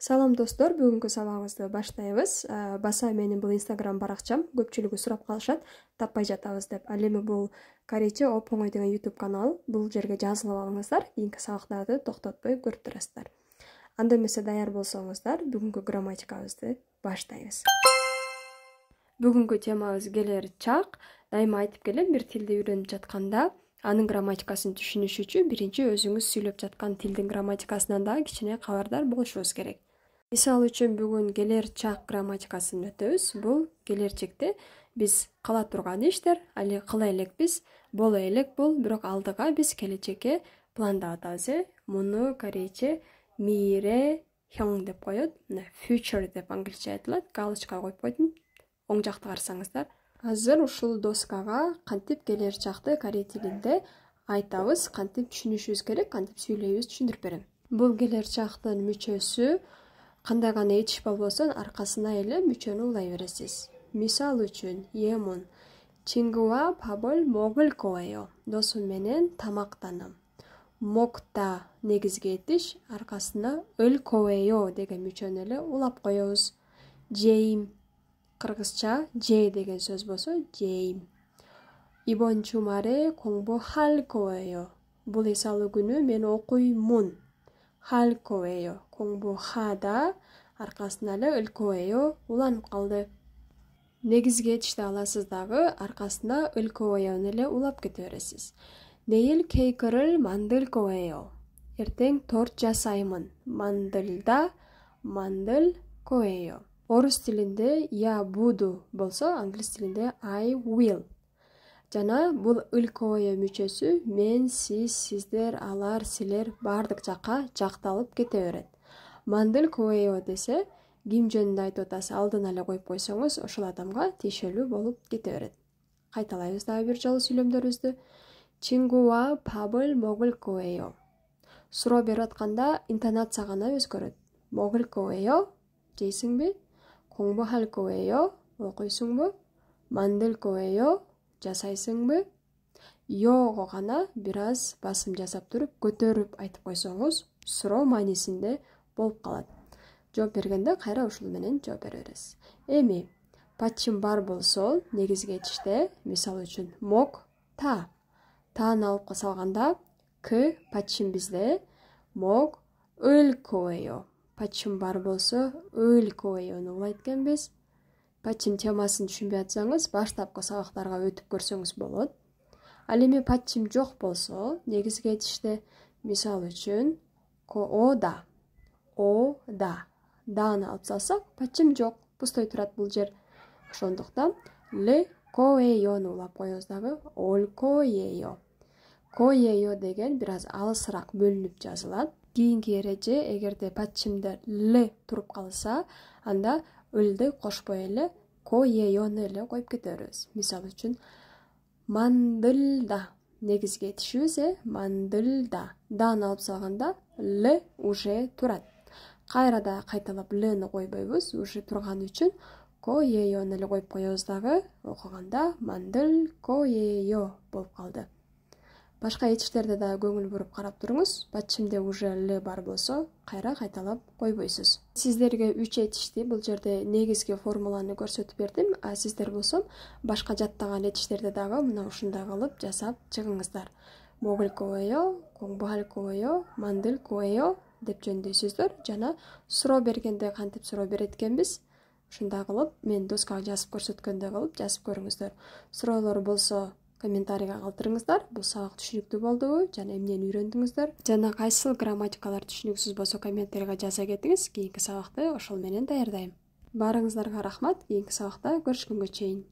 Салам достор, бүгүнкү сабагыбызды баштайбыз. Баса менин бул Instagram баракчам, көпчүлүгү сурап калышат, таппай жатабыз деп. Ал эми бул корейче оп оңой деген YouTube канал. Бул жерге жазылып алыңыздар, кийинки сабактарды токтотпой көрүп турасыздар. Анда эмесе даяр болсоңуздар, бүгүнкү грамматикабызды баштайбыз. Бүгүнкү темабыз келер чак. Дайыма айтып келем, бир тилди үйрөнүп жатканда анын грамматикасын түшүнүш үчүн биринчи өзүңүз сүйлөп жаткан тилдин грамматикасынан да кичине кабардар болушубуз керек. Мисал үчүн бүгүн келер чак грамматикасын өтөбүз. Бул келерчекте биз кыла турган иштер, али кыла элекпиз, боло элек бул, бирок алдыга биз келечекке пландап атабыз. Муну корейче мире хёң деп коет. Future деп англисче айтылат. Галочка коюп койдум. Оң жакты карасаңыздар. Азыр ушул доскага кантип келер чакты корей тилинде айтабыз, кантип түшүнүшүбүз керек, кантип сүйлөйбүз түшүндүрүп берем. Бул келер чактын мүчөсү. Кандай гана этиш болбосун, аркасына эле мүчөнү улай бересиз. Мисал үчүн, емун 친구와 밥을 먹을 거예요. Досум менен тамактанам. Мокта негизги этиш, аркасына өл 거예요 деген мүчөнү эле улап коебуз. Жейм кыргызча же деген сөз болсо, жейм. 이번 주말에 공부할 거예요. Бул эсалуу күнү мен окуймун. 할 거예요. 공부하다 аркасына эле өл 거예요 уланып калды. Негизги этишти аласыз дагы, аркасына өл 거예요ну эле улап кете бересиз. 내일 케이크를 만들 거예요. эртең торт жасаймын. 만들다, 만들 거예요. Орус тилинде я буду болсо, англис тилинде I will. Жана бул өл 거예요 мүчөсү мен, сиз, сиздер, алар, силер бардык жакка жакталып кете берет. Мандыл 거예요 десе, ким жөнүндө айтып атасыз, алдын эле коюп койсоңуз, ошол адамга тиешелүү болуп кете берет. Кайталайбыз дагы бир жолу сүйлөмдөрүбүздү. 친구와 밥을 먹을 거예요. суроо берип атканда интонация гана өзгөрөт. 먹을 거예요 жейсиңби? 공부할 거예요 окуйсуңбу? 만들 거예요 жасайсыңбы? Його гана бир аз басым жасап туруп, көтөрүп айтып койсоңуз, суроо маанисинде болуп калат. Жооп бергенде кайра ушул менен жооп бере бересиз. Эми пачым бар болсо, негизги этиште, мисал үчүн мок та. Тааны алып салганда к пачым бизде, мок өл 거예요. Пачым бар болсо, өл 거예요ну улайт экенбиз. Пачым темасын түшүнбөй атсаңыз, баштапкы сабактарга өтүп көрсөңүз болот. Ал эми пачым жок болсо, негизги этиште, мисал үчүн ода. Ода. Дааны алып салсак, пачым жок, пустой турат бул жер. Ошондуктан л 거예요ну улап коебуз дагы, өл 거예요. 거예요 деген бир аз алысыраак бөлүнүп жазылат. Кийинки эреже, эгерде пачымда л туруп калса, анда өлдү кошпой эле 거예요ну эле коюп кете беребиз. Мисал үчүн мандылда негизги этишибиз, мандылда. Дааны алып салганда л уже турат. Кайрада кайталап лны койбойбуз, уже турган үчүн 거예요ну эле коюп коебуз дагы, окуганда мандыл 거예요 болуп калды. Башка этиштерде да көңүл буруп карап туруңуз. Пачымде уже л бар болсо, кайра кайталап койбойсуз. Сиздерге 3 этишти бул жерде негизги формуланы көрсөтүп бердим. А сиздер болсо, башка жаттаган этиштерде дагы мына ушундай кылып жасап чыгыңыздар. 먹을 거예요, 공부할 거예요, 만들 거예요 деп жөндөйсүздөр. Жана суроо бергенде кантип суроо берет экенбиз, ушундай кылып мен доскага жазып көрсөткөндөй кылып жазып көрүңүздөр. Суроолор болсо комментарийга калтырыңыздар. Бул сабак түшүнүктүү болдубу жана эмнени үйрөндүңүздөр? Жана кайсыл грамматикалар түшүнүксүз болсо комментарийга жаза кетиңиз. Кийинки сабакты ошол менен даярдайм. Баарыңыздарга рахмат. Кийинки сабакта көрүшкөнгө чейин.